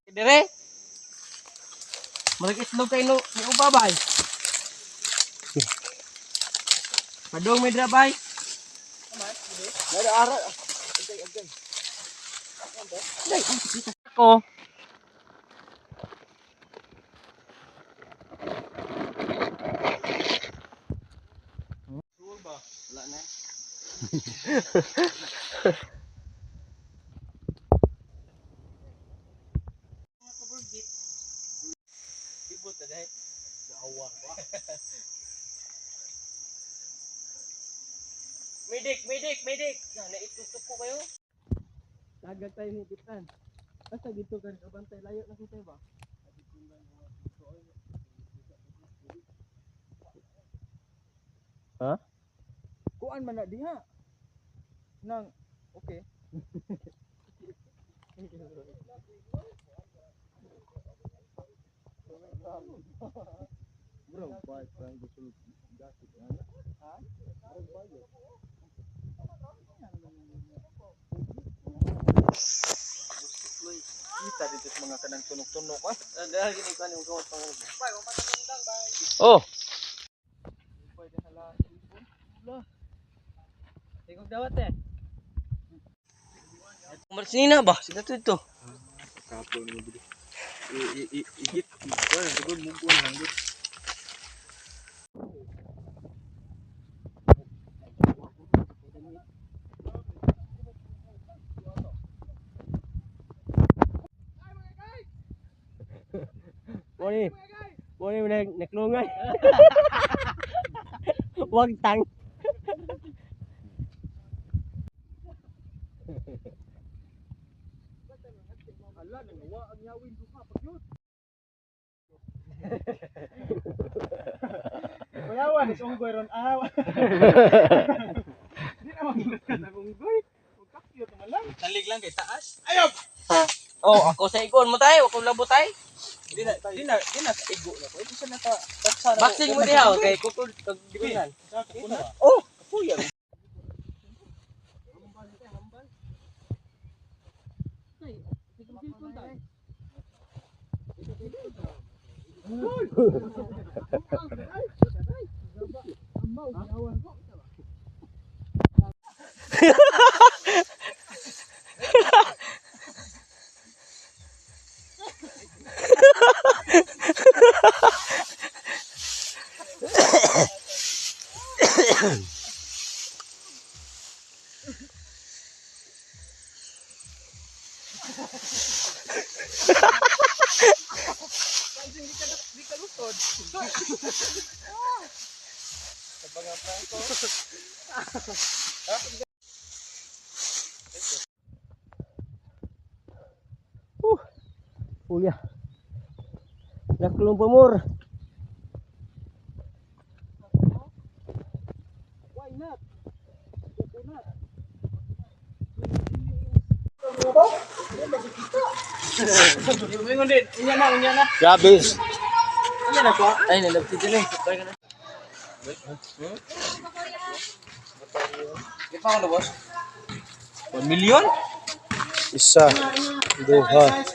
Dire. Marag itlog kay no ni ubabay. Padong may drabay. Nada ara. Agay. Dai, ko. Ba? Wala na. Ibot na dahil. Gawa ba? Medic! Naitutok ko kayo. Tagag tayo ni Titan. Basta dito kan kabantay layo na kita ba? Ha? Kuan man na diha. Nang okay. Bro, why trying to sulok gasik ano? Ha? Kita dito sa mga kanang tunok-tunok ah. Dahil gini kan yung kawat pangalan. Bay, wa matandang bay. Oh. Pwede hala ipon. Lah. Tingog dawat eh. Marsinina ba? Sila to ito. Kapon mo bili. Igit. Kuan siguro mo kuan hanggut. Boni naklungay. Wag tang. Ala nagawa ang yawin duha pagyud. Kuyawan is unggoy ron aw. Di na maglutan ang unggoy. Ug kakyo to man lang. Talig lang kay taas. Ayop. Oh, ako sa igon mo tay, ako labo tay. Di na igo na ko. Ito sa nata. Boxing mo diha kay kukul kag dibinan. Oh, kapuya. Hambal. Tay, siguro tay. Di ka lutod. Sabangan pa ito. Kuya. Nakulong pamor. Why not? Unya na. Grabe. Unya na ko. Ay, nalapit din eh. Di pa ako na boss? 1 million? Isa, duha.